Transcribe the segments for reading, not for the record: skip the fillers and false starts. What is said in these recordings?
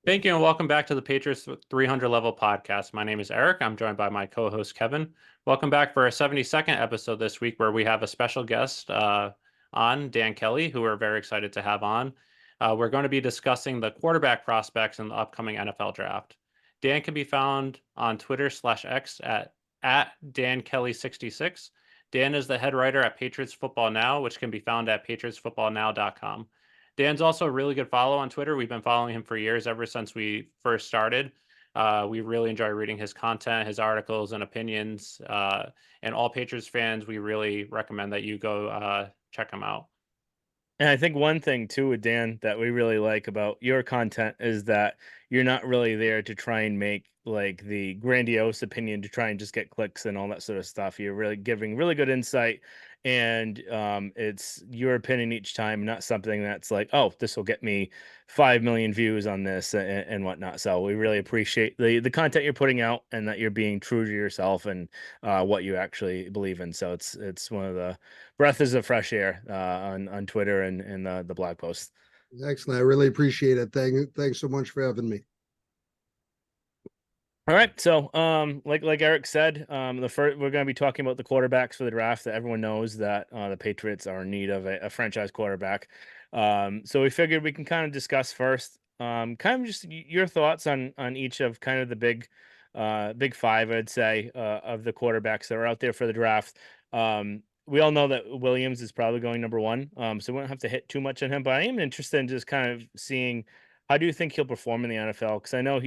Thank you and welcome back to the Patriots 300 level podcast. My name is Eric. I'm joined by my co-host Kevin. Welcome back for our 72nd episode this week where we have a special guest on, Dan Kelley, who we're very excited to have on. We're going to be discussing the quarterback prospects in the upcoming NFL draft. Dan can be found on Twitter/X at Dan Kelley66. Dan is the head writer at Patriots Football Now, which can be found at patriotsfootballnow.com. Dan's also a really good follow on Twitter. We've been following him for years, ever since we first started. We really enjoy reading his content, his articles, and opinions. And all Patriots fans, we really recommend that you go check him out. And I think one thing too with Dan that we really like about your content is that you're not really there to try and make like the grandiose opinion to try and just get clicks and all that sort of stuff. You're really giving really good insight, and it's your opinion each time, not something that's like, oh, this will get me 5 million views on this and whatnot. So we really appreciate the content you're putting out and that you're being true to yourself and what you actually believe in. So it's one of the breaths of fresh air on Twitter and the blog posts. Excellent. I really appreciate it. Thanks so much for having me. All right, so like Eric said, the first we're going to be talking about the quarterbacks for the draft. That everyone knows that the Patriots are in need of a franchise quarterback. So we figured we can kind of discuss first, kind of just your thoughts on each of kind of the big five, I'd say, of the quarterbacks that are out there for the draft. We all know that Williams is probably going number one, so we don't have to hit too much on him. But I am interested in just kind of seeing how do you think he'll perform in the NFL? Because I know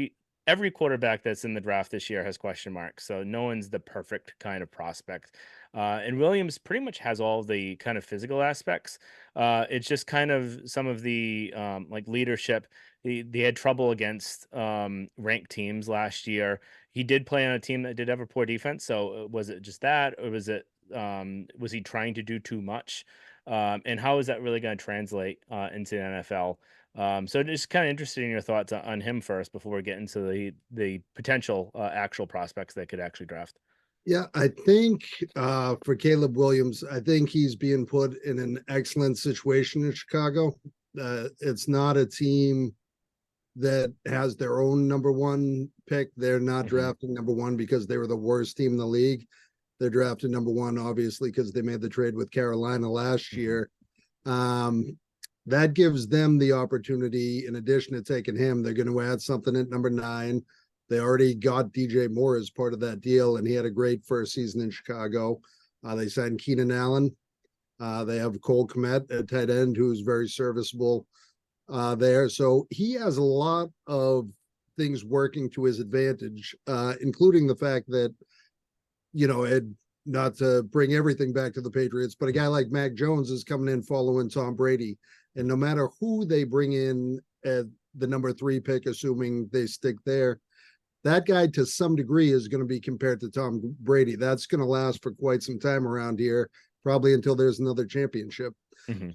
every quarterback that's in the draft this year has question marks, so no one's the perfect kind of prospect. And Williams pretty much has all the kind of physical aspects. It's just kind of some of the like leadership. They had trouble against ranked teams last year. He did play on a team that did have a poor defense. So was it just that, or was he trying to do too much? And how is that really going to translate into the NFL? So just kind of interested in your thoughts on him first before we get into the potential actual prospects that could actually draft. Yeah, I think for Caleb Williams, I think he's being put in an excellent situation in Chicago. It's not a team that has their own number one pick. They're not drafting number one because they were the worst team in the league. They're drafted number one, obviously, because they made the trade with Carolina last year. That gives them the opportunity, in addition to taking him, they're going to add something at number 9. They already got DJ Moore as part of that deal, and he had a great first season in Chicago. They signed Keenan Allen. They have Cole Kmet at tight end, who's very serviceable there. So he has a lot of things working to his advantage, including the fact that, not to bring everything back to the Patriots, but a guy like Mac Jones is coming in following Tom Brady. And no matter who they bring in at the number 3 pick, assuming they stick there, that guy to some degree is going to be compared to Tom Brady. That's going to last for quite some time around here, probably until there's another championship.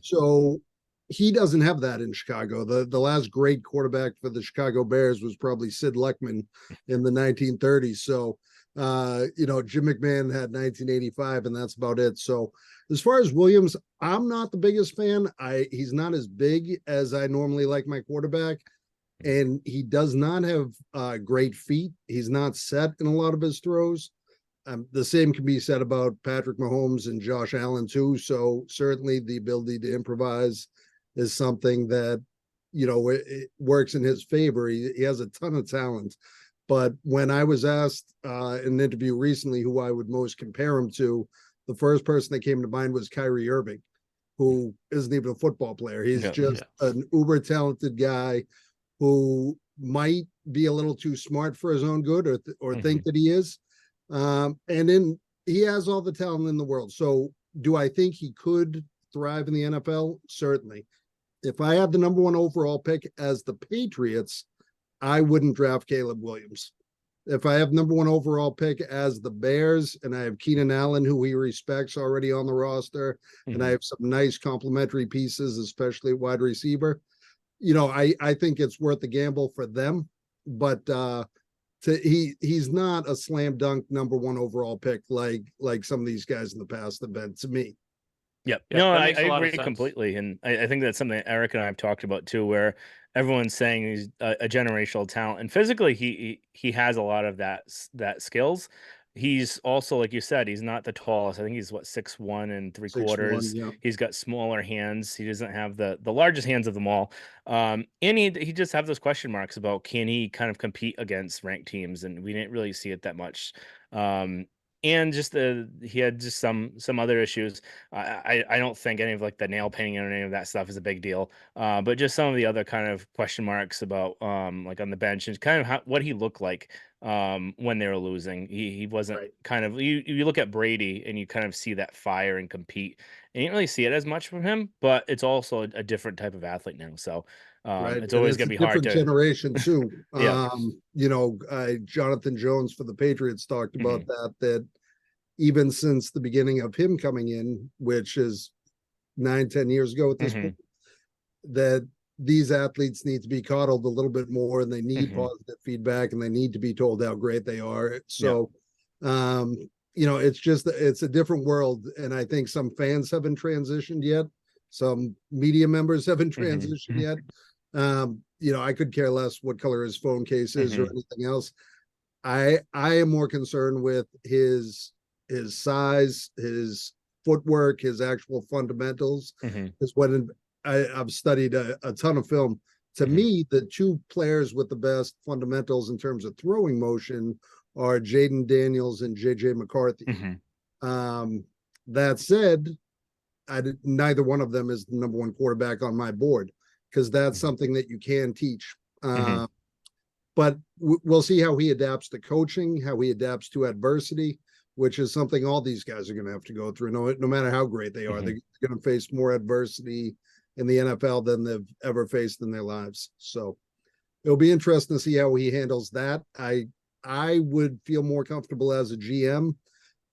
So he doesn't have that in Chicago. The last great quarterback for the Chicago Bears was probably Sid Luckman in the 1930s. So, Jim McMahon had 1985, and that's about it. So as far as Williams, I'm not the biggest fan. He's not as big as I normally like my quarterback, and he does not have great feet. He's not set in a lot of his throws. The same can be said about Patrick Mahomes and Josh Allen too. So certainly the ability to improvise is something that, it works in his favor. He has a ton of talent. But when I was asked in an interview recently who I would most compare him to, the first person that came to mind was Kyrie Irving, who isn't even a football player. He's an uber talented guy who might be a little too smart for his own good, or think that he is. And then he has all the talent in the world. So do I think he could thrive in the NFL? Certainly. If I had the number 1 overall pick as the Patriots, I wouldn't draft Caleb Williams. If I have number 1 overall pick as the Bears, and I have Keenan Allen, who he respects, already on the roster, and I have some nice complementary pieces, especially wide receiver, I think it's worth the gamble for them. But he's not a slam dunk number 1 overall pick like some of these guys in the past have been to me. Yep. Yep, No, that I makes a lot of agree sense. completely. And I think that's something that Eric and I have talked about too, where everyone's saying he's a generational talent. And physically he has a lot of that skills. He's also, like you said, he's not the tallest. I think he's what, 6'1" and three 6'1", quarters. yeah. He's got smaller hands. He doesn't have the largest hands of them all. And he just have those question marks about, can he kind of compete against ranked teams? And we didn't really see it that much. And just he had just some other issues. I don't think any of like the nail painting or any of that stuff is a big deal. But just some of the other kind of question marks about like on the bench and kind of what he looked like when they were losing. He wasn't Right. kind of, you look at Brady and you kind of see that fire and compete. And you don't really see it as much from him, but it's also a different type of athlete now. So Right. it's And always it's gonna a be hard different to generation too. yeah. Jonathan Jones for the Patriots talked about Mhm. that even since the beginning of him coming in, which is 9-10 years ago at this point, Mhm. that these athletes need to be coddled a little bit more and they need Mhm. positive feedback and they need to be told how great they are. Yeah. So, it's a different world. And I think some fans haven't transitioned yet. Some media members haven't Mhm. transitioned yet. I could care less what color his phone case is or Mhm. anything else. I am more concerned with his size, his footwork, his actual fundamentals. Mhm. Is when I've studied a ton of film. To Mhm. me, the two players with the best fundamentals in terms of throwing motion are Jaden Daniels and JJ McCarthy. Mhm. Um, that said, neither one of them is the number one quarterback on my board because that's Mhm. something that you can teach. Mhm. But we'll see how he adapts to coaching, how he adapts to adversity, which is something all these guys are going to have to go through. No matter how great they are, Mhm. they're going to face more adversity in the NFL than they've ever faced in their lives. So it'll be interesting to see how he handles that. I would feel more comfortable as a GM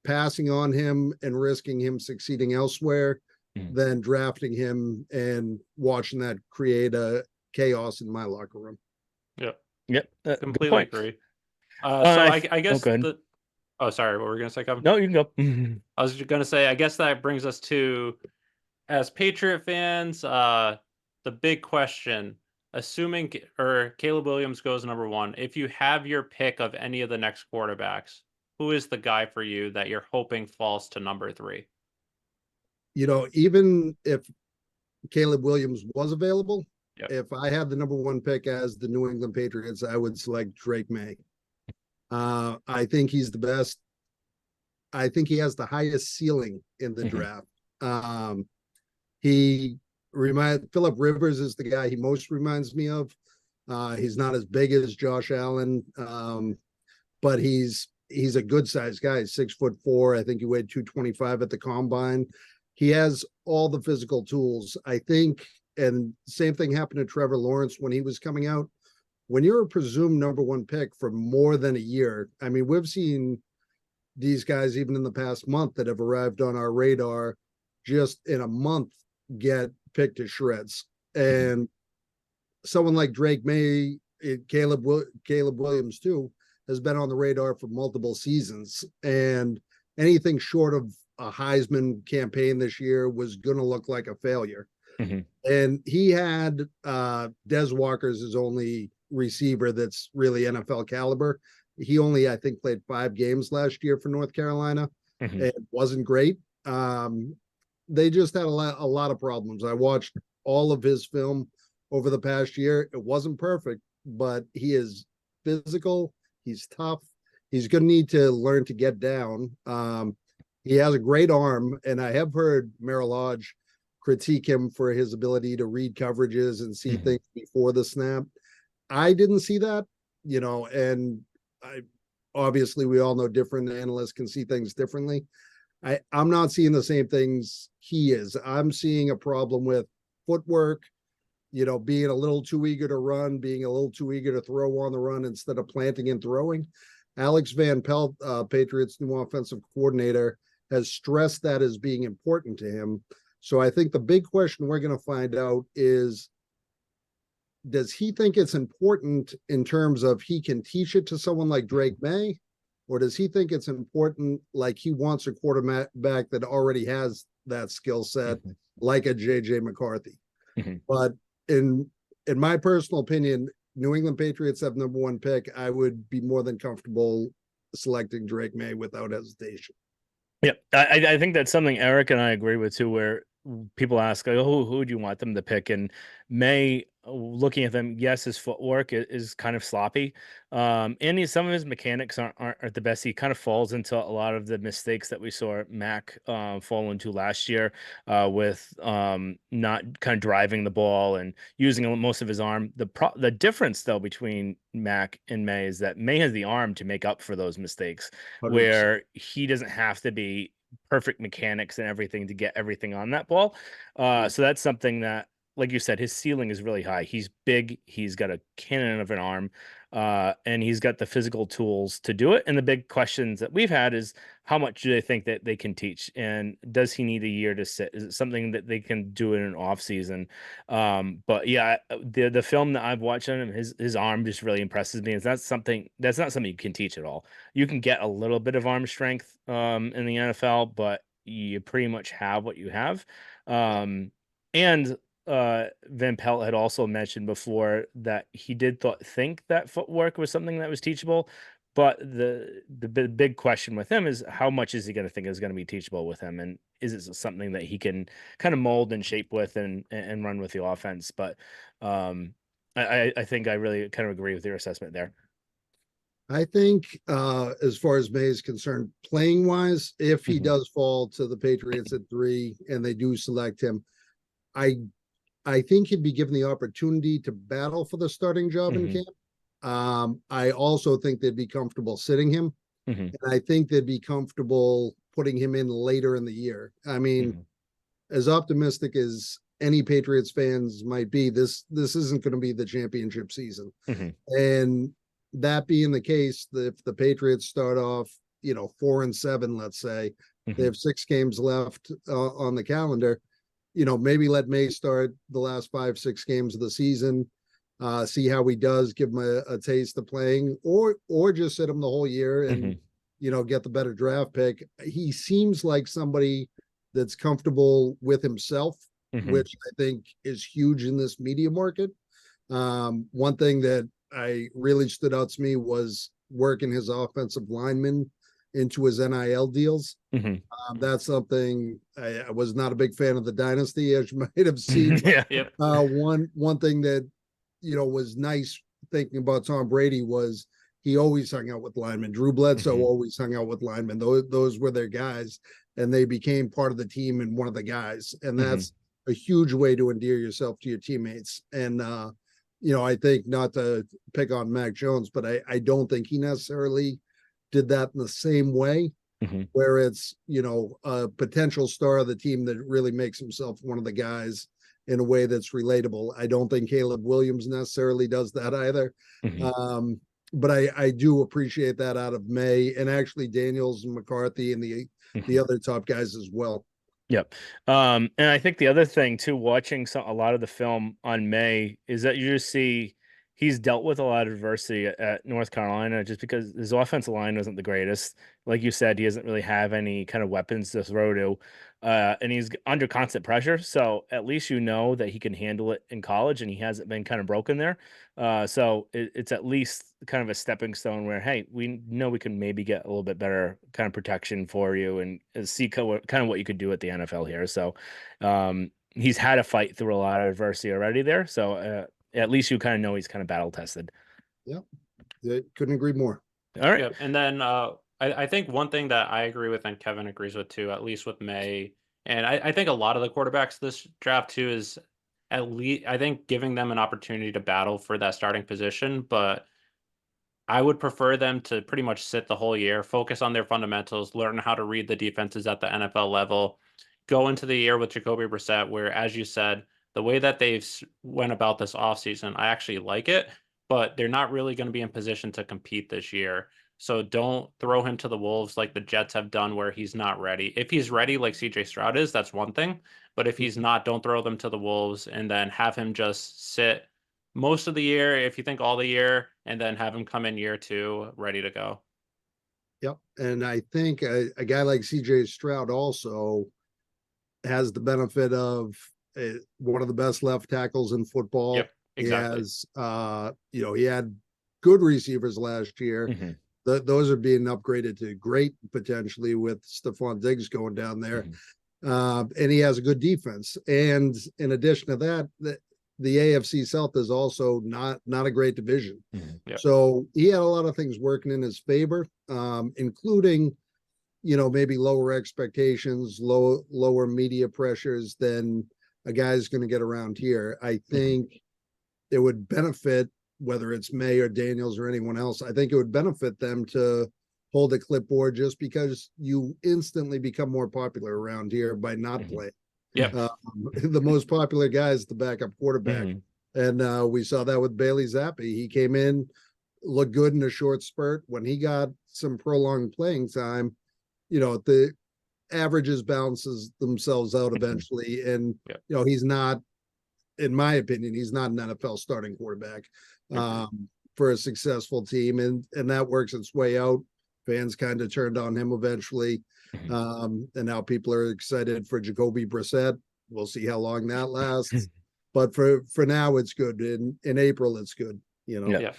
passing on him and risking him succeeding elsewhere Mhm. than drafting him and watching that create a chaos in my locker room. Yep, Yep. Good completely point. agree. So I Oh, guess good. oh, sorry, what were we gonna say, Kevin? No, you can go. Mhm. I was just gonna say, I guess that brings us to, as Patriot fans, the big question, assuming Caleb Williams goes number one, if you have your pick of any of the next quarterbacks, who is the guy for you that you're hoping falls to number three? Even if Caleb Williams was available, Yep. if I had the number one pick as the New England Patriots, I would select Drake May. I think he's the best. I think he has the highest ceiling in the Mhm. draft. He Philip Rivers is the guy he most reminds me of. He's not as big as Josh Allen, but he's a good sized guy. 6'4". I think he weighed 225 at the combine. He has all the physical tools. I think, and same thing happened to Trevor Lawrence when he was coming out. When you're a presumed number one pick for more than a year, I mean, we've seen these guys even in the past month that have arrived on our radar just in a month get picked to shreds. Mhm. And someone like Drake May, Caleb Williams too, has been on the radar for multiple seasons. And anything short of a Heisman campaign this year was going to look like a failure. Mhm. And he had Des Walker's his only receiver that's really NFL caliber. He only, I think, played 5 games last year for North Carolina. Mhm. It wasn't great. They just had a lot of problems. I watched all of his film over the past year. It wasn't perfect, but he is physical. He's tough. He's going to need to learn to get down. He has a great arm, and I have heard Merrill Lodge critique him for his ability to read coverages and see Mhm. things before the snap. I didn't see that, and I obviously we all know different analysts can see things differently. I'm not seeing the same things he is. I'm seeing a problem with footwork, being a little too eager to run, being a little too eager to throw on the run instead of planting and throwing. Alex Van Pelt, Patriots' new offensive coordinator, has stressed that as being important to him. So I think the big question we're going to find out is, does he think it's important in terms of he can teach it to someone like Drake May, or does he think it's important like he wants a quarterback that already has that skill set, Mhm. like a JJ McCarthy. Mhm. But in my personal opinion, New England Patriots have number one pick. I would be more than comfortable selecting Drake May without hesitation. Yeah, I think that's something Eric and I agree with too, where people ask, like, oh, who do you want them to pick? And May, looking at them, yes, his footwork is kind of sloppy. And some of his mechanics aren't the best. He kind of falls into a lot of the mistakes that we saw Mac fall into last year, with not kind of driving the ball and using most of his arm. The difference though between Mac and May is that May has the arm to make up for those mistakes, 100%. where he doesn't have to be perfect mechanics and everything to get everything on that ball. So that's something that, like you said, his ceiling is really high. He's big, he's got a cannon of an arm, and he's got the physical tools to do it. And the big questions that we've had is, how much do they think that they can teach? And does he need a year to sit? Is it something that they can do in an off season? But yeah, the film that I've watched on him, his arm just really impresses me. It's not something you can teach at all. You can get a little bit of arm strength in the NFL, but you pretty much have what you have. And Van Pelt had also mentioned before that he did think that footwork was something that was teachable. But the big question with him is, how much is he going to think is going to be teachable with him, and is it something that he can kind of mold and shape with and run with the offense? But I think I really kind of agree with your assessment there. I think as far as May is concerned, playing wise, if he Mhm. does fall to the Patriots at 3 and they do select him, I I think he'd be given the opportunity to battle for the starting job in Mhm. camp. I also think they'd be comfortable sitting him, Mhm. and I think they'd be comfortable putting him in later in the year. I mean, Mhm. as optimistic as any Patriots fans might be, this isn't going to be the championship season. Mhm. And that being the case, if the Patriots start off, 4-7, let's say, they Mhm. have 6 games left on the calendar. Maybe let May start the last 5-6 games of the season, see how he does, give him a taste of playing, or just sit him the whole year and Mhm. get the better draft pick. He seems like somebody that's comfortable with himself, Mhm. which I think is huge in this media market. One thing that I really stood out to me was working his offensive linemen into his NIL deals. Mhm. That's something I was not a big fan of the dynasty, as you might have seen. Yeah. Yep. One thing that was nice thinking about Tom Brady was he always hung out with linemen. Drew Bledsoe Mhm. always hung out with linemen. Those were their guys, and they became part of the team and one of the guys. And Mhm. that's a huge way to endear yourself to your teammates. And I think, not to pick on Mac Jones, but I don't think he necessarily did that in the same way, Mhm. where it's a potential star of the team that really makes himself one of the guys in a way that's relatable. I don't think Caleb Williams necessarily does that either. Mhm. But I do appreciate that out of May, and actually Daniels and McCarthy and the Mhm. other top guys as well. Yep. And I think the other thing too, watching a lot of the film on May, is that you just see he's dealt with a lot of adversity at North Carolina, just because his offensive line wasn't the greatest. Like you said, he doesn't really have any kind of weapons to throw to, and he's under constant pressure. So at least that he can handle it in college, and he hasn't been kind of broken there. So it's at least kind of a stepping stone where, hey, we know we can maybe get a little bit better kind of protection for you, and see kind of what you could do at the NFL here. So he's had a fight through a lot of adversity already there. So at least you kind of know he's kind of battle tested. Yep, couldn't agree more. All right. Yep. And then I think one thing that I agree with and Kevin agrees with too, at least with May, and I think a lot of the quarterbacks this draft too, is at least I think giving them an opportunity to battle for that starting position. But I would prefer them to pretty much sit the whole year, focus on their fundamentals, learn how to read the defenses at the NFL level, go into the year with Jacoby Brissett, where, as you said, the way that they've went about this offseason, I actually like it, but they're not really going to be in position to compete this year. So don't throw him to the wolves like the Jets have done, where he's not ready. If he's ready, like CJ Stroud is, that's one thing. But if he's not, don't throw them to the wolves and then have him just sit most of the year, if you think all the year, and then have him come in year 2 ready to go. Yep, and I think a guy like CJ Stroud also, has the benefit of one of the best left tackles in football. Yep, exactly. He has, he had good receivers last year. Mhm. Those are being upgraded to great potentially with Stephon Diggs going down there. And he has a good defense. And in addition to that, the AFC South is also not a great division. Yep. So he had a lot of things working in his favor, including, maybe lower expectations, lower media pressures than a guy's going to get around here. I think it would benefit, whether it's May or Daniels or anyone else, I think it would benefit them to hold a clipboard, just because you instantly become more popular around here by not playing. Yep. The most popular guy is the backup quarterback. And we saw that with Bailey Zappi. He came in, looked good in a short spurt. When he got some prolonged playing time, the averages balances themselves out eventually. And, he's not, in my opinion, he's not an NFL starting quarterback for a successful team. And that works its way out. Fans kind of turned on him eventually. And now people are excited for Jacoby Brissett. We'll see how long that lasts. But for now, it's good. In April, it's good. Yeah.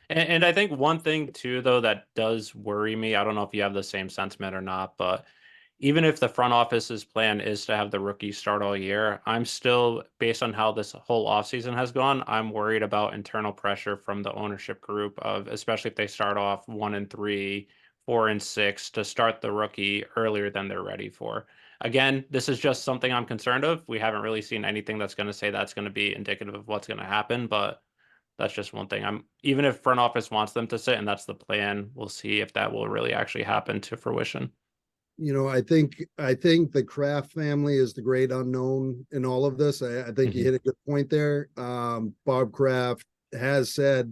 And I think one thing too, though, that does worry me, I don't know if you have the same sentiment or not, but even if the front office's plan is to have the rookies start all year, I'm still, based on how this whole offseason has gone, I'm worried about internal pressure from the ownership group of, especially if they start off 1-3, 4-6, to start the rookie earlier than they're ready for. Again, this is just something I'm concerned of. We haven't really seen anything that's going to say that's going to be indicative of what's going to happen, but that's just one thing. Even if front office wants them to sit and that's the plan, we'll see if that will really actually happen to fruition. I think the Kraft family is the great unknown in all of this. I think you hit a good point there. Bob Kraft has said,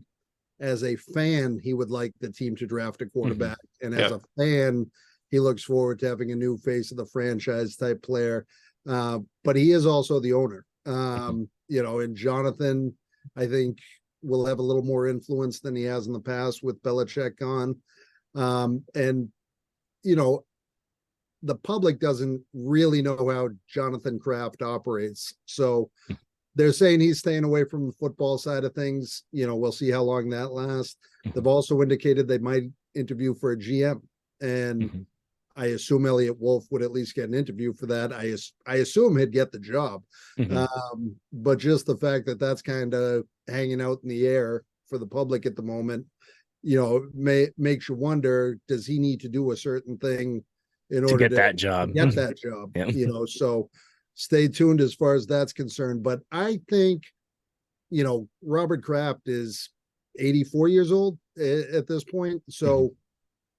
as a fan, he would like the team to draft a quarterback, and as a fan, he looks forward to having a new face of the franchise type player. But he is also the owner. And Jonathan, I think, will have a little more influence than he has in the past with Belichick gone. And the public doesn't really know how Jonathan Kraft operates. So they're saying he's staying away from the football side of things. We'll see how long that lasts. They've also indicated they might interview for a GM. And I assume Elliott Wolf would at least get an interview for that. I assume he'd get the job. But just the fact that that's kind of hanging out in the air for the public at the moment, makes you wonder, does he need to do a certain thing in order to get that job? Get that job, so stay tuned as far as that's concerned. But I think, Robert Kraft is 84 years old at this point. So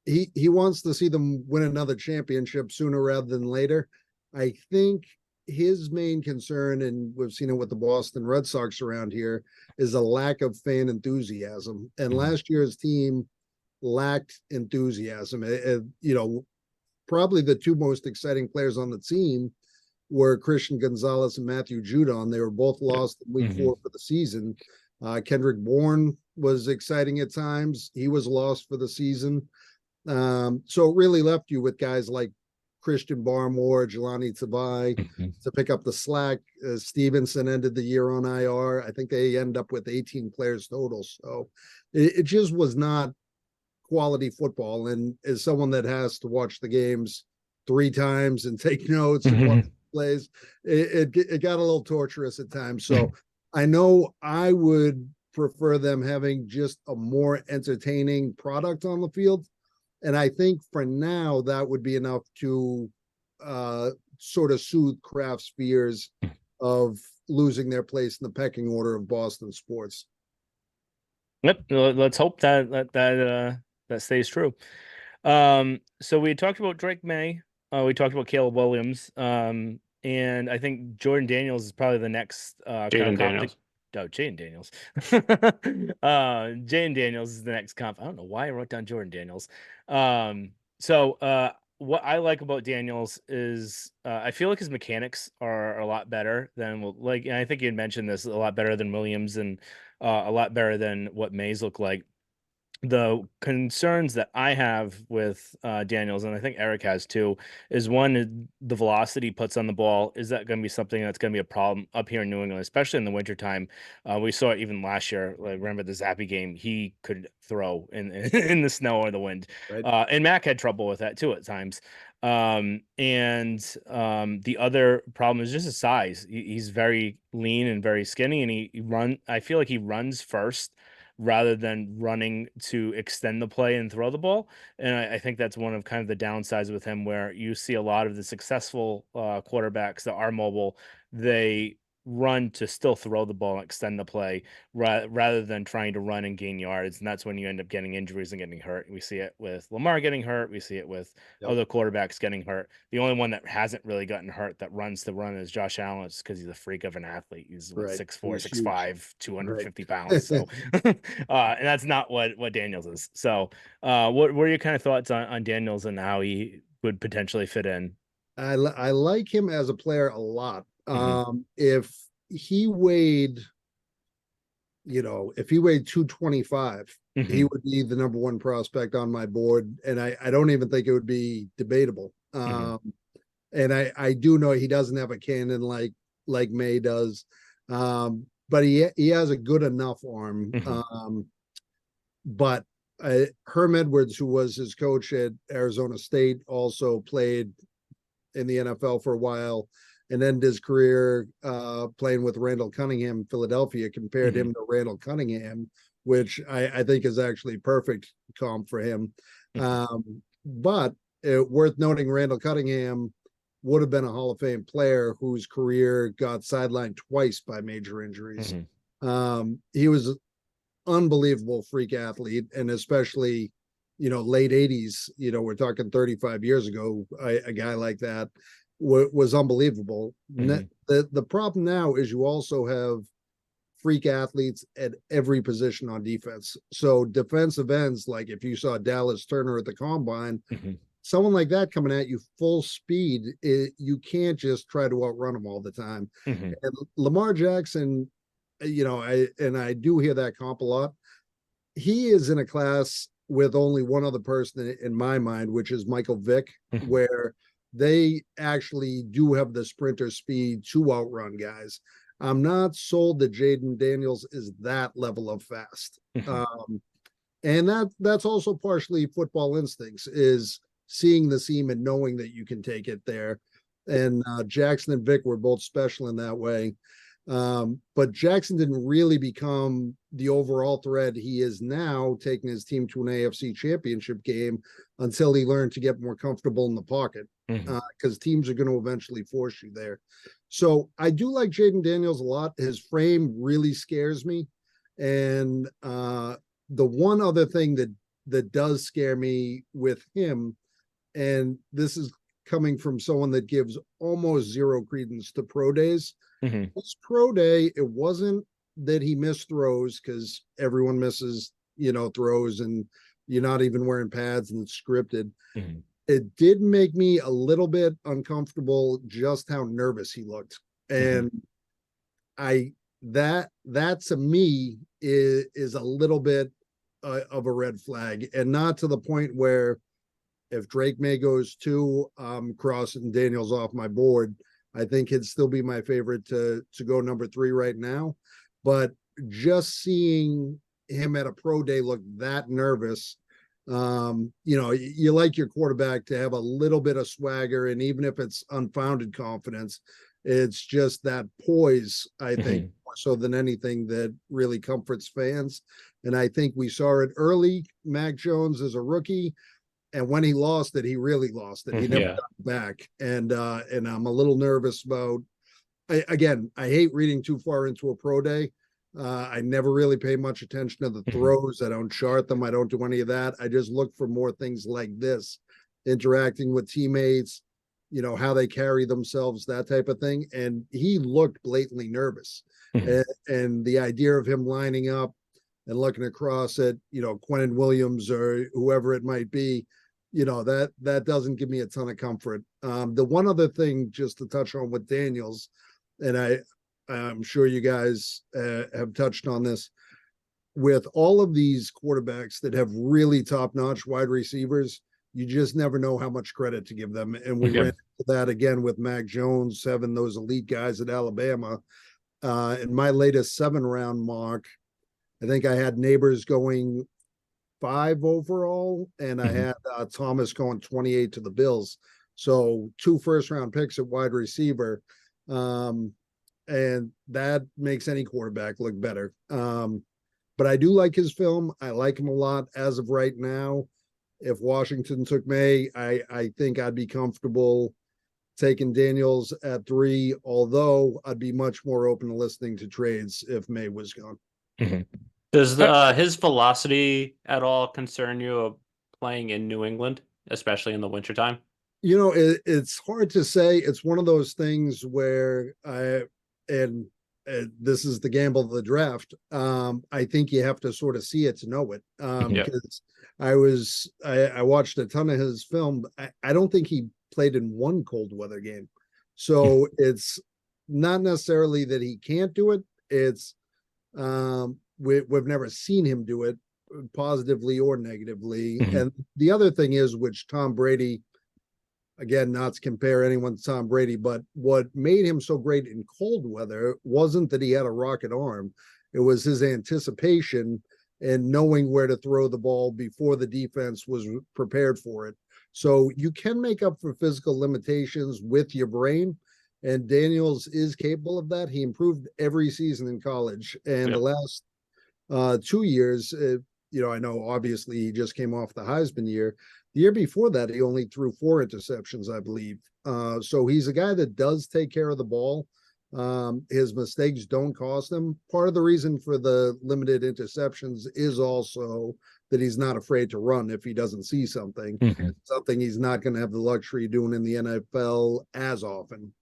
he wants to see them win another championship sooner rather than later. I think his main concern, and we've seen it with the Boston Red Sox around here, is a lack of fan enthusiasm. And last year's team lacked enthusiasm. Probably the two most exciting players on the team were Christian Gonzalez and Matthew Judon. They were both lost in week 4 for the season. Kendrick Bourne was exciting at times. He was lost for the season. So it really left you with guys like Christian Barmore, Jelani Tabai to pick up the slack. Stevenson ended the year on IR. I think they end up with 18 players total. So it just was not quality football. And as someone that has to watch the games 3 times and take notes and watch plays, it got a little torturous at times. So I know I would prefer them having just a more entertaining product on the field. And I think for now, that would be enough to sort of soothe Kraft's fears of losing their place in the pecking order of Boston sports. Yep. Let's hope that stays true. So we talked about Drake May. We talked about Caleb Williams. And I think Jordan Daniels is probably the next Jaden Daniels. Jaden Daniels. Jaden Daniels is the next comp. I don't know why I wrote down Jordan Daniels. So what I like about Daniels is I feel like his mechanics are a lot better than, and I think you had mentioned this, a lot better than Williams and a lot better than what Mays look like. the concerns that I have with Daniels, and I think Eric has too, is one, the velocity he puts on the ball. Is that going to be something that's going to be a problem up here in New England, especially in the wintertime? We saw it even last year. Like, remember the Zappy game? He could throw in in the snow or the wind. Right. And Mac had trouble with that too at times. The other problem is just his size. He's very lean and very skinny, and I feel like he runs first rather than running to extend the play and throw the ball. And I think that's one of kind of the downsides with him, where you see a lot of the successful quarterbacks that are mobile, they run to still throw the ball and extend the play rather than trying to run and gain yards. And that's when you end up getting injuries and getting hurt. We see it with Lamar getting hurt. We see it with other quarterbacks getting hurt. The only one that hasn't really gotten hurt that runs the run is Josh Allen. It's because he's a freak of an athlete. He's Right. 6'4", He's 6'5", 250 Right. pounds. So, and that's not what Daniels is. So, what are your kind of thoughts on Daniels and how he would potentially fit in? I like him as a player a lot. Mhm. If he weighed, if he weighed 225, he Mhm. would be the number one prospect on my board, and I don't even think it would be debatable. Mhm. And I do know he doesn't have a cannon like May does, but he has a good enough arm. Mhm. But Herm Edwards, who was his coach at Arizona State, also played in the NFL for a while and ended his career playing with Randall Cunningham in Philadelphia, compared Mhm. him to Randall Cunningham, which I think is actually perfect comp for him. Mhm. But worth noting, Randall Cunningham would have been a Hall of Fame player whose career got sidelined twice by major injuries. Mhm. He was unbelievable freak athlete, and especially late 80s, we're talking 35 years ago, a guy like that was unbelievable. Mhm. The problem now is you also have freak athletes at every position on defense. So defensive ends, like if you saw Dallas Turner at the combine, Mhm. someone like that coming at you full speed, you can't just try to outrun them all the time. Mhm. And Lamar Jackson, I do hear that comp a lot. He is in a class with only one other person in my mind, which is Michael Vick, Mhm. where they actually do have the sprinter speed to outrun guys. I'm not sold that Jaden Daniels is that level of fast. Mhm. And that's also partially football instincts, is seeing the seam and knowing that you can take it there. And Jackson and Vic were both special in that way. But Jackson didn't really become the overall threat he is now, taking his team to an AFC championship game, until he learned to get more comfortable in the pocket, Mhm. because teams are going to eventually force you there. So I do like Jaden Daniels a lot. His frame really scares me. And the one other thing that does scare me with him, and this is coming from someone that gives almost zero credence to pro days. Mhm. His pro day, it wasn't that he missed throws, because everyone misses, throws, and you're not even wearing pads and it's scripted. Mhm. It did make me a little bit uncomfortable just how nervous he looked. Mhm. And I that to me is a little bit of a red flag, and not to the point where if Drake May goes two, crossing Daniels off my board. I think he'd still be my favorite to go number 3 right now. But just seeing him at a pro day look that nervous, you like your quarterback to have a little bit of swagger, and even if it's unfounded confidence, it's just that poise, I think, Mhm. more so than anything, that really comforts fans. And I think we saw it early. Mac Jones as a rookie, and when he lost it, he really lost it. He never Yeah. got it back. And I'm a little nervous about. I hate reading too far into a pro day. I never really pay much attention to the Mhm. throws. I don't chart them. I don't do any of that. I just look for more things like this, interacting with teammates, how they carry themselves, that type of thing. And he looked blatantly nervous. Mhm. And the idea of him lining up and looking across at, Quentin Williams or whoever it might be, that doesn't give me a ton of comfort. The one other thing just to touch on with Daniels, and I'm sure you guys have touched on this. with all of these quarterbacks that have really top-notch wide receivers, you just never know how much credit to give them. And we ran into that again with Mac Jones, having those elite guys at Alabama. In my latest 7-round mock, I think I had Neighbors going 5 overall, and I had Thomas going 28 to the Bills. So 2 first-round picks at wide receiver. And that makes any quarterback look better. But I do like his film. I like him a lot as of right now. If Washington took May, I think I'd be comfortable taking Daniels at 3, although I'd be much more open to listening to trades if May was gone. Does his velocity at all concern you of playing in New England, especially in the wintertime? It's hard to say. It's one of those things where this is the gamble of the draft. I think you have to sort of see it to know it. Because I watched a ton of his film. I don't think he played in one cold weather game. So it's not necessarily that he can't do it. It's we've never seen him do it positively or negatively. And the other thing is, which Tom Brady, again, not to compare anyone to Tom Brady, but what made him so great in cold weather wasn't that he had a rocket arm. It was his anticipation and knowing where to throw the ball before the defense was prepared for it. So you can make up for physical limitations with your brain, and Daniels is capable of that. He improved every season in college, and the last 2 years, I know obviously he just came off the Heisman year. The year before that, he only threw 4 interceptions, I believe. So he's a guy that does take care of the ball. His mistakes don't cost him. Part of the reason for the limited interceptions is also that he's not afraid to run if he doesn't see something, something he's not going to have the luxury of doing in the NFL as often.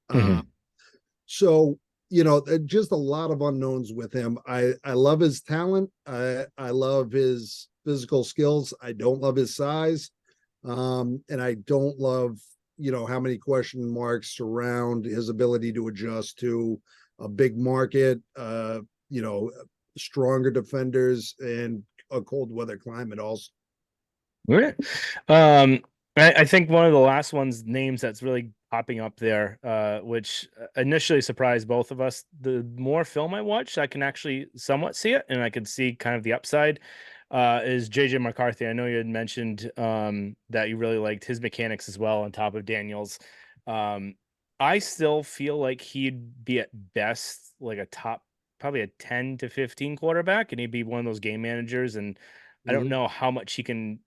So, just a lot of unknowns with him. I love his talent. I love his physical skills. I don't love his size. And I don't love, how many question marks surround his ability to adjust to a big market, stronger defenders and a cold weather climate also. Okay. I think one of the last names that's really popping up there, which initially surprised both of us. The more film I watched, I can actually somewhat see it, and I can see kind of the upside. Is JJ McCarthy. I know you had mentioned that you really liked his mechanics as well on top of Daniels. I still feel like he'd be at best like a top, probably a 10 to 15 quarterback, and he'd be one of those game managers. And I don't know how much he can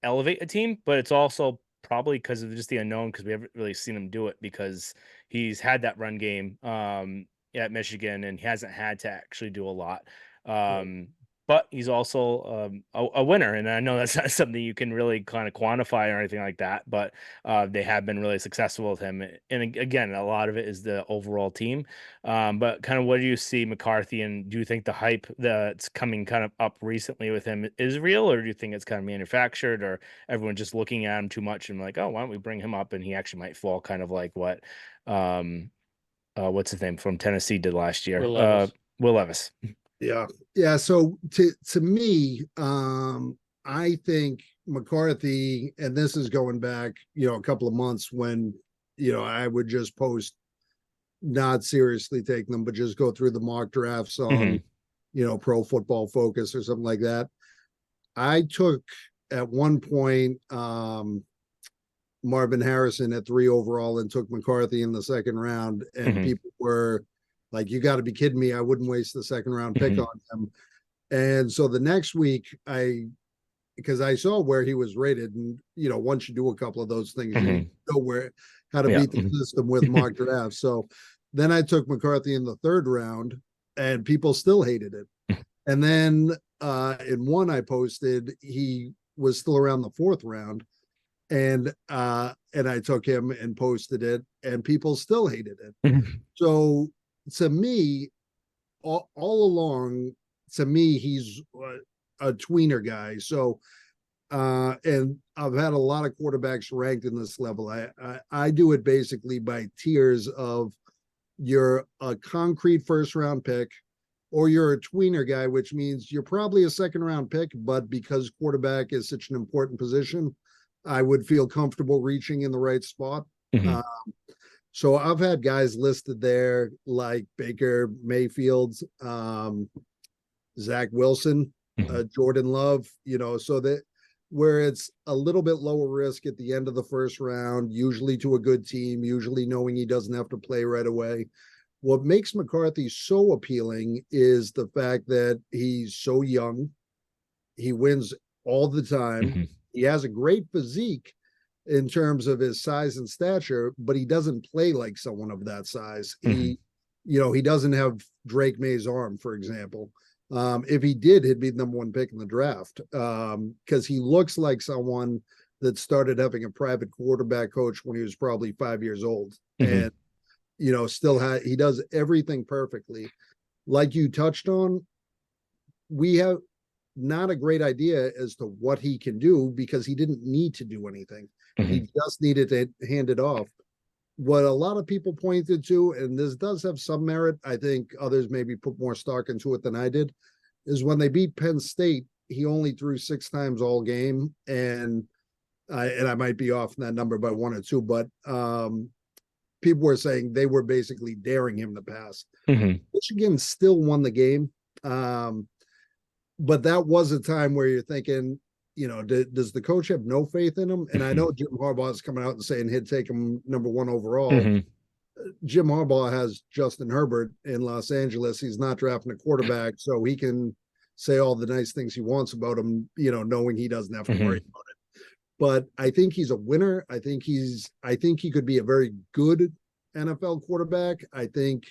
elevate a team, but it's also probably because of just the unknown, because we haven't really seen him do it, because he's had that run game at Michigan, and he hasn't had to actually do a lot. But he's also a winner, and I know that's not something you can really kind of quantify or anything like that, but they have been really successful with him. And again, a lot of it is the overall team. But kind of what do you see McCarthy, and do you think the hype that's coming kind of up recently with him is real, or do you think it's kind of manufactured, or everyone just looking at him too much and like, oh, why don't we bring him up, and he actually might fall kind of like what what's his name from Tennessee did last year? Will Levis. Yeah. So to me, I think McCarthy, and this is going back, a couple of months when, I would just post, not seriously taking them, but just go through the mock drafts on, Pro Football Focus or something like that. I took at one point Marvin Harrison at 3 overall and took McCarthy in the second round, and people were like, you got to be kidding me. I wouldn't waste the second round pick on him. And so the next week, because I saw where he was rated, and once you do a couple of those things, you know how to beat the system with mock drafts. So then I took McCarthy in the 3rd round, and people still hated it. And then in one I posted, he was still around the 4th round, and I took him and posted it, and people still hated it. So to me, all along, to me, he's a tweener guy. So, and I've had a lot of quarterbacks ranked in this level. I do it basically by tiers of, you're a concrete first round pick, or you're a tweener guy, which means you're probably a second round pick, but because quarterback is such an important position, I would feel comfortable reaching in the right spot. Mhm. So I've had guys listed there like Baker Mayfield, Zach Wilson, Mhm. Jordan Love, so that where it's a little bit lower risk at the end of the first round, usually to a good team, usually knowing he doesn't have to play right away. What makes McCarthy so appealing is the fact that he's so young. He wins all the time. Mhm. He has a great physique in terms of his size and stature, but he doesn't play like someone of that size. Mhm. He doesn't have Drake May's arm, for example. If he did, he'd be the number one pick in the draft because he looks like someone that started having a private quarterback coach when he was probably 5 years old. Mhm. And he does everything perfectly. Like you touched on, we have not a great idea as to what he can do because he didn't need to do anything. He Mhm. just needed to hand it off. What a lot of people pointed to, and this does have some merit, I think others maybe put more stock into it than I did, is when they beat Penn State, he only threw 6 times all game. And I might be off in that number by 1 or 2, but people were saying they were basically daring him to pass. Mhm. Michigan still won the game. But that was a time where you're thinking, does the coach have no faith in him? And I know Jim Harbaugh is coming out and saying he'd take him number 1 overall. Mhm. Jim Harbaugh has Justin Herbert in Los Angeles. He's not drafting a quarterback, so he can say all the nice things he wants about him, knowing he doesn't have to worry Mhm. about it. But I think he's a winner. I think he could be a very good NFL quarterback. I think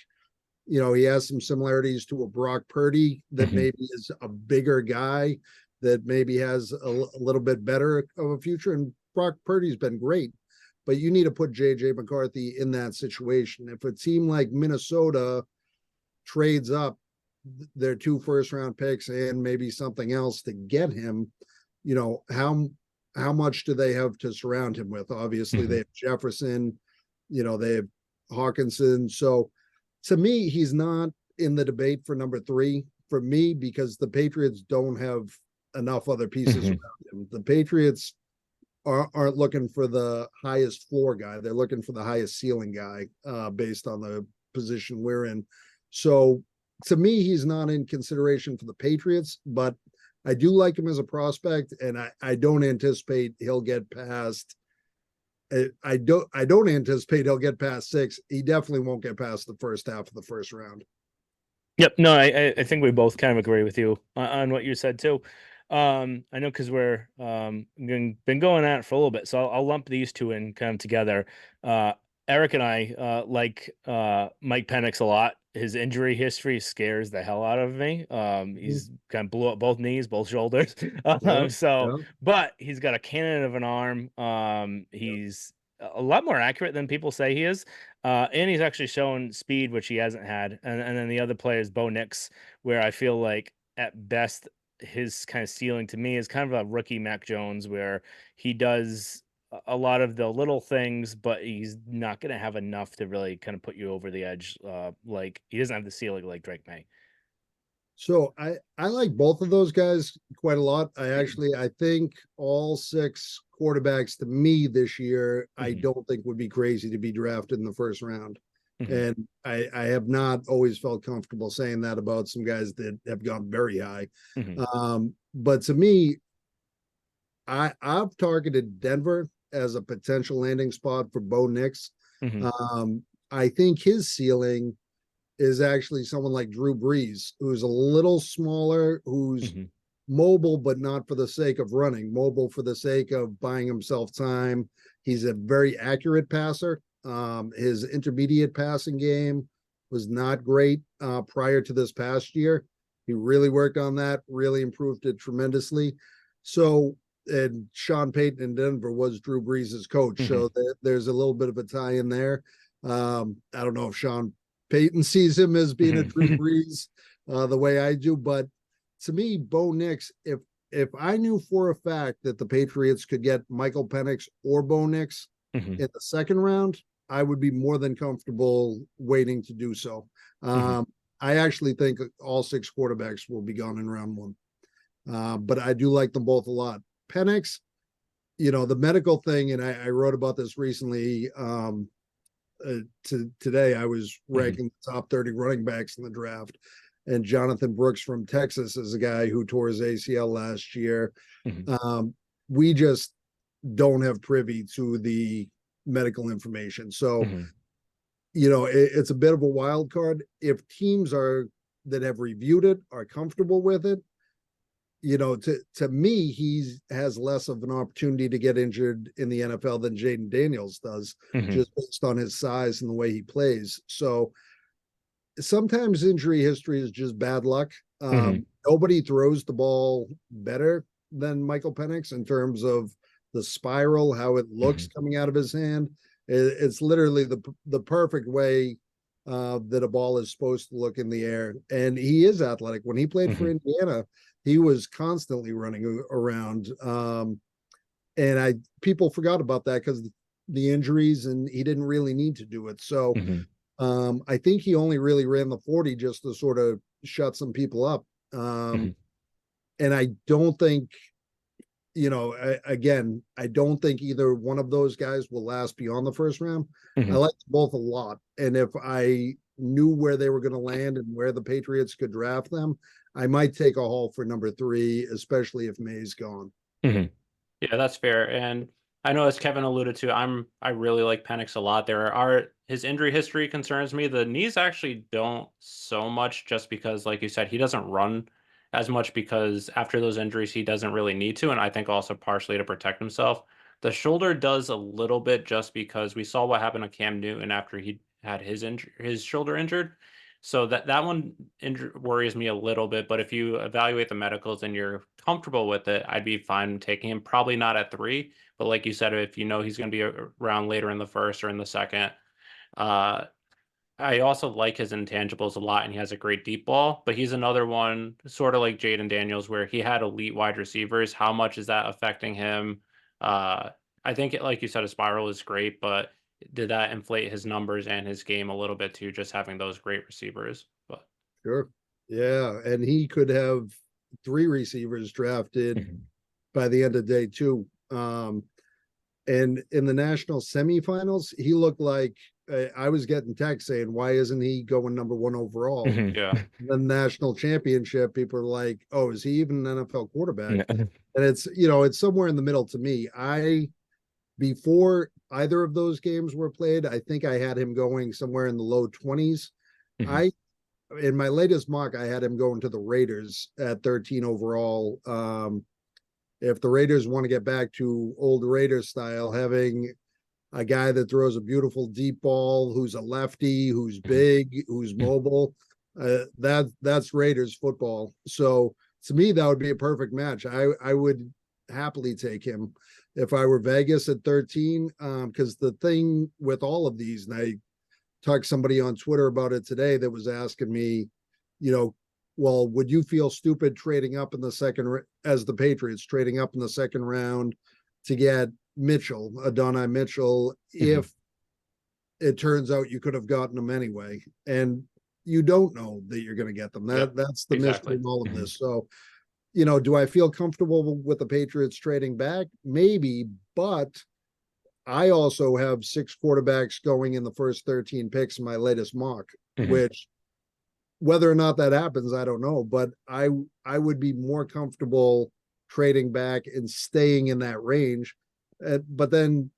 he has some similarities to a Brock Purdy that Mhm. maybe is a bigger guy that maybe has a little bit better of a future. And Brock Purdy's been great, but you need to put JJ McCarthy in that situation. If a team like Minnesota trades up their 2 first-round picks and maybe something else to get him, how much do they have to surround him with? Obviously, they Mhm. have Jefferson, they have Hawkinson. So to me, he's not in the debate for number 3 for me because the Patriots don't have enough other pieces Mhm. around him. The Patriots aren't looking for the highest floor guy. They're looking for the highest ceiling guy based on the position we're in. So to me, he's not in consideration for the Patriots, but I do like him as a prospect, and I don't anticipate he'll get past. I don't anticipate he'll get past 6. He definitely won't get past the first half of the first round. Yep. No, I think we both kind of agree with you on what you said too. I know because we're been going at it for a little bit, so I'll lump these two in kind of together. Eric and I like Mike Penix a lot. His injury history scares the hell out of me. He's kind of blew up both knees, both shoulders. Yeah, So, yeah. but he's got a cannon of an arm. He's a lot more accurate than people say he is. And he's actually shown speed, which he hasn't had. And then the other player is Bo Nix, where I feel like at best his kind of ceiling to me is kind of a rookie Mac Jones, where he does a lot of the little things, but he's not going to have enough to really kind of put you over the edge. Like he doesn't have the ceiling like Drake May. So I like both of those guys quite a lot. I think all 6 quarterbacks to me this year, I Mhm. don't think would be crazy to be drafted in the first round. Mhm. And I have not always felt comfortable saying that about some guys that have gone very high. Mhm. But to me, I've targeted Denver as a potential landing spot for Bo Nix. Mhm. I think his ceiling is actually someone like Drew Brees, who's a little smaller, who's Mhm. mobile, but not for the sake of running, mobile for the sake of buying himself time. He's a very accurate passer. His intermediate passing game was not great prior to this past year. He really worked on that, really improved it tremendously. So, and Sean Payton in Denver was Drew Brees' coach. Mhm. So there's a little bit of a tie in there. I don't know if Sean Payton sees him as being a Drew Mhm. Brees the way I do, but to me, Bo Nix, if I knew for a fact that the Patriots could get Michael Penix or Bo Nix Mhm. in the second round, I would be more than comfortable waiting to do so. Mhm. I actually think all 6 quarterbacks will be gone in round 1. But I do like them both a lot. Penix, the medical thing, and I wrote about this recently. Today, I was ranking the top 30 running backs in the draft, and Jonathan Brooks from Texas is a guy who tore his ACL last year. We just don't have privy to the medical information. So, it's a bit of a wild card. If teams that have reviewed it are comfortable with it, to me, he has less of an opportunity to get injured in the NFL than Jaden Daniels does, just based on his size and the way he plays. So sometimes injury history is just bad luck. Nobody throws the ball better than Michael Penix in terms of the spiral, how it looks coming out of his hand. It's literally the perfect way that a ball is supposed to look in the air. And he is athletic. When he played for Indiana, he was constantly running around. And people forgot about that because the injuries, and he didn't really need to do it. So I think he only really ran the 40 just to sort of shut some people up. And I don't think, again, I don't think either one of those guys will last beyond the first round. I like them both a lot. And if I knew where they were going to land and where the Patriots could draft them, I might take a haul for number 3, especially if May's gone. Yeah, that's fair. And I know, as Kevin alluded to, I really like Penix a lot. His injury history concerns me. The knees actually don't so much, just because, like you said, he doesn't run as much because after those injuries he doesn't really need to, and I think also partially to protect himself. The shoulder does a little bit, just because we saw what happened to Cam Newton after he had his shoulder injured. So that one worries me a little bit, but if you evaluate the medicals and you're comfortable with it, I'd be fine taking him. Probably not at 3, but like you said, if he's going to be around later in the first or in the second. I also like his intangibles a lot, and he has a great deep ball, but he's another one, sort of like Jaden Daniels, where he had elite wide receivers. How much is that affecting him? I think, like you said, a spiral is great, but did that inflate his numbers and his game a little bit too, just having those great receivers? But Sure. Yeah. And he could have 3 receivers drafted by the end of day 2. And in the national semifinals, he looked like I was getting texts saying, why isn't he going number 1 overall? yeah, The national championship, people are like, oh, is he even an NFL quarterback? And it's somewhere in the middle to me. Before either of those games were played, I think I had him going somewhere in the low 20s. In my latest mock, I had him going to the Raiders at 13 overall. If the Raiders want to get back to old Raiders style, having a guy that throws a beautiful deep ball, who's a lefty, who's big, who's mobile, that's Raiders football. So to me, that would be a perfect match. I would happily take him if I were Vegas at 13. Because the thing with all of these, and I talked to somebody on Twitter about it today that was asking me, well, would you feel stupid trading up in the second, as the Patriots trading up in the second round to get Mitchell, Adonai Mitchell, if it turns out you could have gotten him anyway, and you don't know that you're going to get them? That's the mystery in all of this. So, do I feel comfortable with the Patriots trading back? Maybe, but I also have 6 quarterbacks going in the first 13 picks in my latest mock, which, whether or not that happens, I don't know, but I would be more comfortable trading back and staying in that range. But then,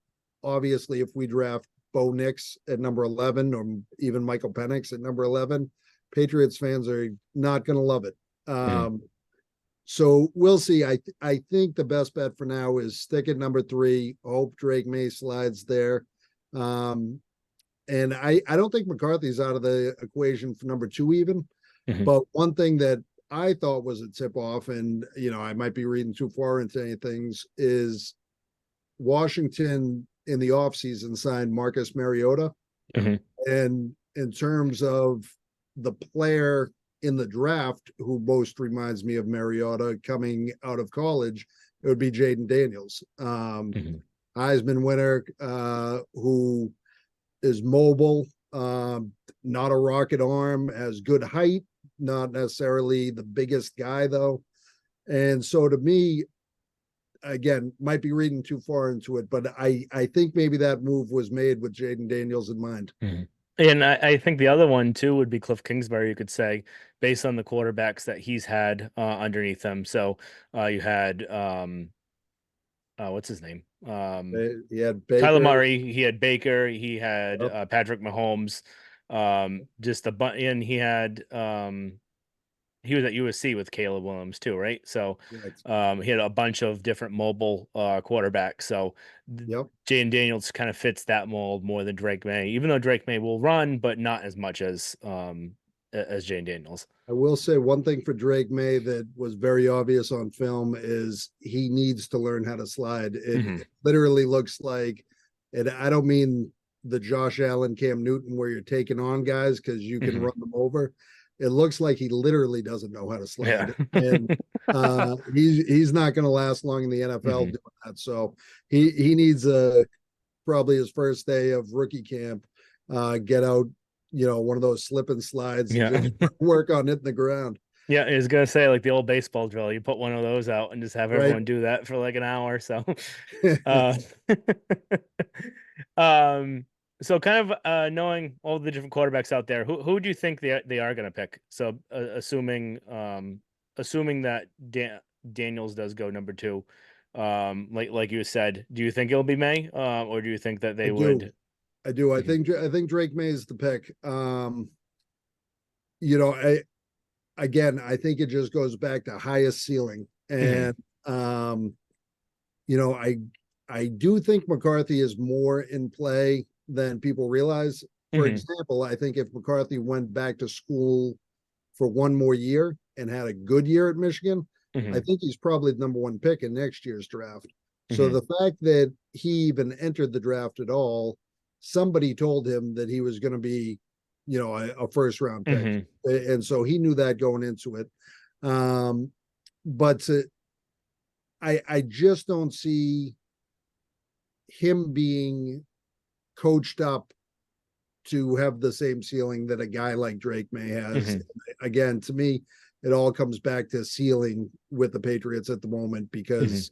obviously, if we draft Bo Nix at number 11, or even Michael Penix at number 11, Patriots fans are not going to love it. So we'll see. I think the best bet for now is stick at number 3. Hope Drake May slides there. And I don't think McCarthy's out of the equation for number 2 even. But one thing that I thought was a tip off, and I might be reading too far into any things, is Washington in the offseason signed Marcus Mariota. And in terms of the player in the draft who most reminds me of Mariota coming out of college, it would be Jaden Daniels, Heisman winner, who is mobile, Not a rocket arm, has good height, not necessarily the biggest guy though. And so to me, again, might be reading too far into it, but I think maybe that move was made with Jaden Daniels in mind. Mhm. And I think the other one too would be Cliff Kingsbury, you could say, based on the quarterbacks that he's had underneath him. So you had what's his name? He had Kyler Baker. Murray, he had Baker, he had Yep. Patrick Mahomes, just a bunch, and he had he was at USC with Caleb Williams too, right? So Right. he had a bunch of different mobile quarterbacks. So Yep. Jane Daniels kind of fits that mold more than Drake May, even though Drake May will run, but not as much as Jane Daniels. I will say one thing for Drake May that was very obvious on film is he needs to learn how to slide. It literally looks like, and I don't mean the Josh Allen, Cam Newton, where you're taking on guys because you can run them over. It looks like he literally doesn't know how to slide, and he's not going to last long in the NFL doing that. So he needs probably his first day of rookie camp, get out, one of those slip and slides and just work on hitting the ground. Yeah, I was gonna say like the old baseball drill. You put one of those out and just have Right. everyone do that for like an hour. So, uh, um, so kind of knowing all the different quarterbacks out there, who do you think they are gonna pick? So, assuming that Daniels does go number two, like you said, do you think it'll be May, or do you think that I they do. would? I do. I think Drake May is the pick. You know, I think it just goes back to highest ceiling. And I do think McCarthy is more in play than people realize. For example, I think if McCarthy went back to school for one more year and had a good year at Michigan, I think he's probably the number one pick in next year's draft. So the fact that he even entered the draft at all, somebody told him that he was going to be, a first round pick. And so he knew that going into it. But I just don't see him being coached up to have the same ceiling that a guy like Drake May has. Again, to me, it all comes back to ceiling with the Patriots at the moment because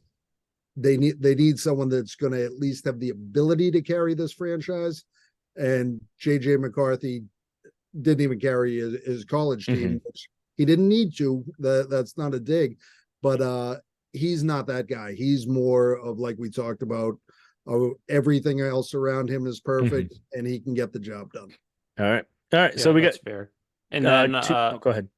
they need someone that's going to at least have the ability to carry this franchise. And JJ McCarthy didn't even carry his college team, which he didn't need to. That's not a dig, but he's not that guy. He's more of, like we talked about, everything else around him is perfect and he can get the job done. All right. Yeah, so we that's got fair. And then go ahead.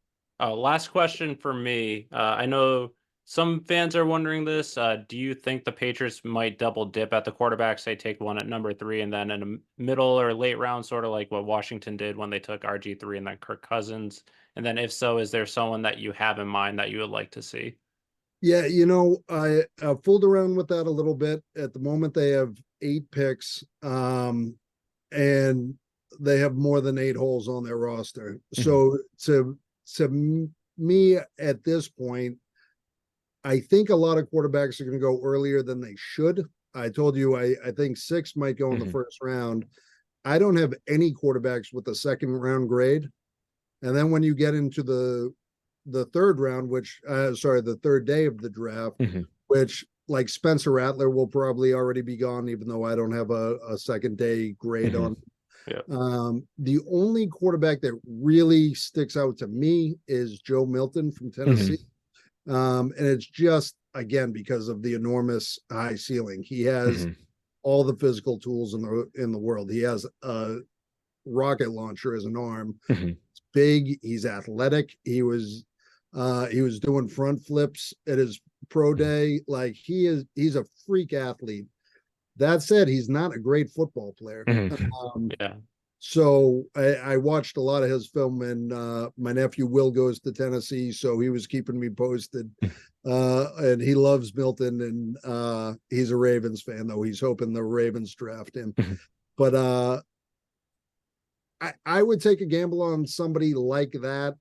Last question for me. I know some fans are wondering this. Do you think the Patriots might double dip at the quarterbacks? They take one at number 3 and then in a middle or late round, sort of like what Washington did when they took RG3 and then Kirk Cousins. And then if so, is there someone that you have in mind that you would like to see? Yeah, I fooled around with that a little bit. At the moment, they have 8 picks, and they have more than 8 holes on their roster. So to me at this point, I think a lot of quarterbacks are going to go earlier than they should. I told you I think 6 might go in the first round. I don't have any quarterbacks with a second round grade. And then when you get into the third round, the third day of the draft, which like Spencer Rattler will probably already be gone, even though I don't have a second day grade on. The only quarterback that really sticks out to me is Joe Milton from Tennessee. And it's just, again, because of the enormous high ceiling. He has all the physical tools in the world. He has a rocket launcher as an arm. He's big. He's athletic. He was doing front flips at his pro day. Like he's a freak athlete. That said, he's not a great football player. So I watched a lot of his film, and my nephew Will goes to Tennessee, so he was keeping me posted. And he loves Milton, and he's a Ravens fan, though. He's hoping the Ravens draft him. But I would take a gamble on somebody like that,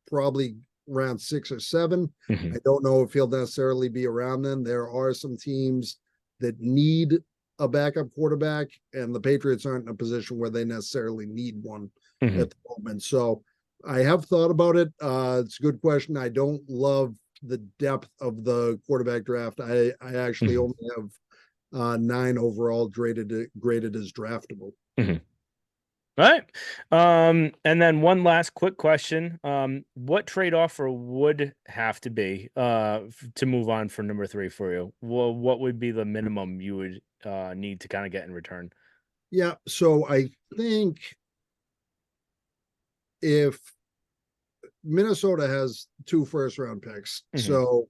probably around 6 or 7. I don't know if he'll necessarily be around then. There are some teams that need a backup quarterback, and the Patriots aren't in a position where they necessarily need one Mhm. at the moment. So I have thought about it. It's a good question. I don't love the depth of the quarterback draft. I actually Mhm. only have 9 overall graded as draftable. Mhm. All right. And then one last quick question. What trade offer would have to be to move on for number 3 for you? Well, what would be the minimum you would need to kind of get in return? Yeah, so I think if Minnesota has 2 first round picks, Mhm. so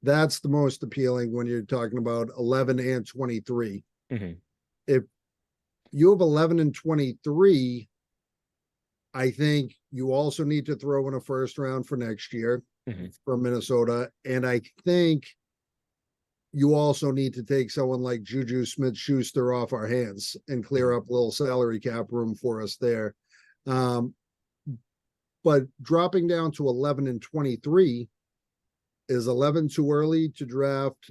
that's the most appealing when you're talking about 11 and 23. Mhm. If you have 11 and 23, I think you also need to throw in a first round for next year Mhm. from Minnesota. And I think you also need to take someone like Juju Smith-Schuster off our hands and clear up a little salary cap room for us there. Um, but dropping down to 11 and 23, is 11 too early to draft?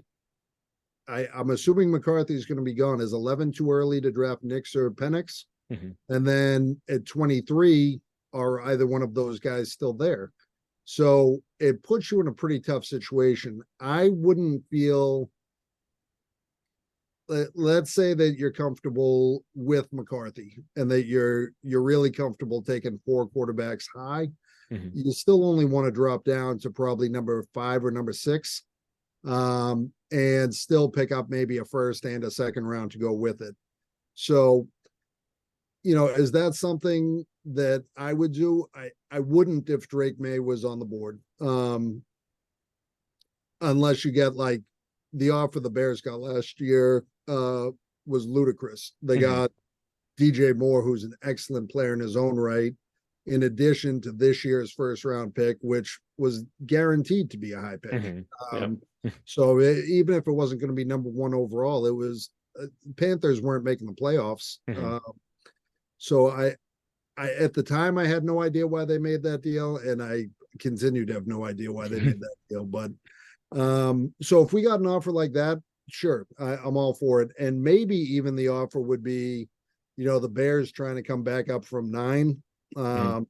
I'm assuming McCarthy is going to be gone. Is 11 too early to draft Nix or Penix? Mhm. And then at 23, are either one of those guys still there? So it puts you in a pretty tough situation. I wouldn't feel, let's say that you're comfortable with McCarthy and that you're really comfortable taking 4 quarterbacks high. Mhm. You still only want to drop down to probably number 5 or number 6, and still pick up maybe a first and a second round to go with it. So, is that something that I would do? I wouldn't if Drake May was on the board. Unless you get like the offer the Bears got last year was ludicrous. They Mhm. got DJ Moore, who's an excellent player in his own right, in addition to this year's first round pick, which was guaranteed to be a high pick. Mhm. Yep. So even if it wasn't going to be number 1 overall, it was Panthers weren't making the playoffs. Mhm. So I at the time I had no idea why they made that deal, and I continue to have no idea why they made that deal. But so if we got an offer like that, sure, I'm all for it. And maybe even the offer would be, the Bears trying to come back up from 9, Mhm.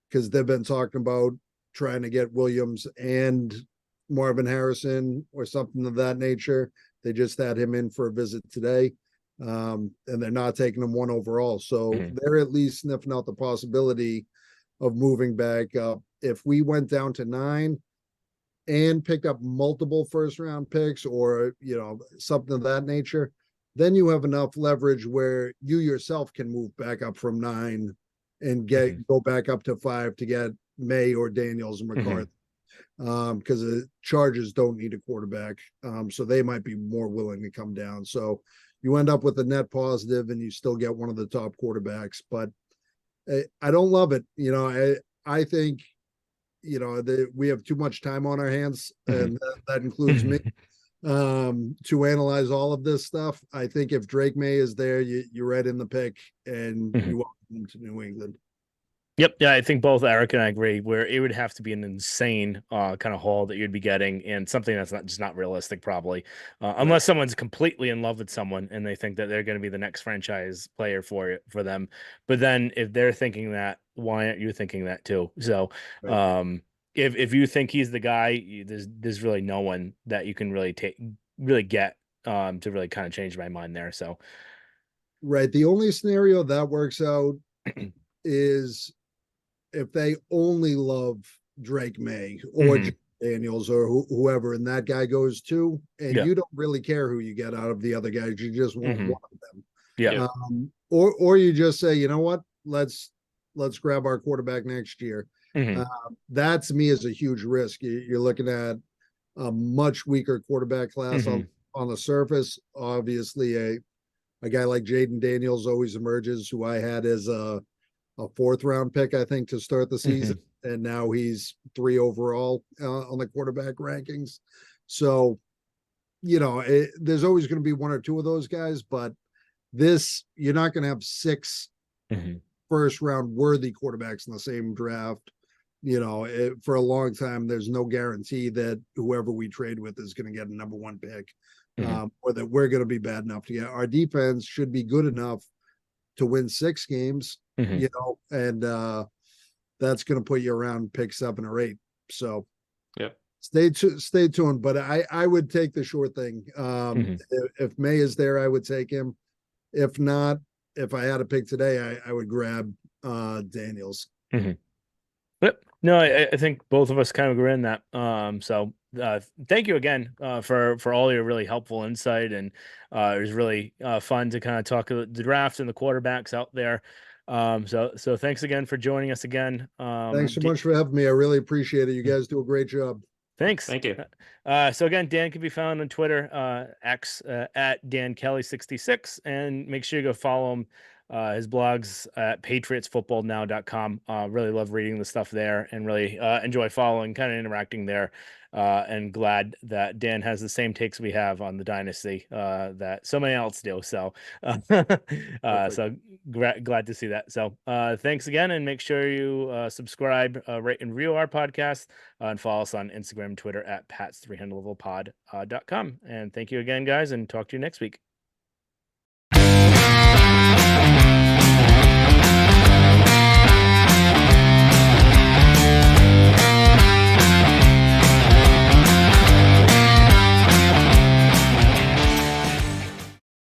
because they've been talking about trying to get Williams and Marvin Harrison or something of that nature. They just had him in for a visit today, and they're not taking him 1 overall. So Mhm. they're at least sniffing out the possibility of moving back up. If we went down to 9 and picked up multiple first round picks or, something of that nature, then you have enough leverage where you yourself can move back up from 9 and Mhm. go back up to 5 to get May or Daniels and Mhm. McCarthy. Because the Chargers don't need a quarterback. So they might be more willing to come down. So you end up with a net positive and you still get one of the top quarterbacks. But I don't love it. I think, we have too much time on our hands, Mhm. and that includes me, to analyze all of this stuff. I think if Drake May is there, you're right in the pick and Mhm. you welcome him to New England. Yep. Yeah, I think both Eric and I agree where it would have to be an insane kind of haul that you'd be getting and something that's not realistic probably. Right. Unless someone's completely in love with someone and they think that they're going to be the next franchise player for them. But then if they're thinking that, why aren't you thinking that too? So, Right. if you think he's the guy, there's really no one that you can really get to really kind of change my mind there. So, Right. The only scenario that works out is if they only love Drake May or Mhm. Daniels or whoever, and that guy goes too, and Yeah. you don't really care who you get out of the other guys, you just want Mhm. one of them. Yeah. Yep. Or you just say, you know what, let's grab our quarterback next year. Mhm. That to me is a huge risk. You're looking at a much weaker quarterback class Mhm. on the surface. Obviously, a guy like Jaden Daniels always emerges, who I had as a 4th round pick, I think, to start the season. Mhm. And now he's 3 overall on the quarterback rankings. So, there's always going to be 1 or 2 of those guys, but you're not going to have 6 Mhm. first round worthy quarterbacks in the same draft. for a long time, there's no guarantee that whoever we trade with is going to get a number one pick, or that we're going to be bad enough to get. Our defense should be good enough to win 6 games, and that's going to put you around pick 7 or 8. So, yep. Stay tuned. But I would take the short thing. If May is there, I would take him. If not, if I had to pick today, I would grab Daniels. Yep. No, I think both of us kind of agree on that. So thank you again for all your really helpful insight, and it was really fun to kind of talk the draft and the quarterbacks out there. So thanks again for joining us again. Thanks so much for having me. I really appreciate it. You guys do a great job. Thanks. Thank you. So again, Dan can be found on Twitter, X at Dan Kelley 66, and make sure you go follow him. His blogs at patriotsfootballnow.com. Really love reading the stuff there, and really enjoy following, kind of interacting there. And glad that Dan has the same takes we have on the dynasty that so many else do. So, so glad to see that. So, thanks again, and make sure you subscribe, rate, and review our podcast, and follow us on Instagram and Twitter at pats300levelpod.com. And thank you again, guys, and talk to you next week.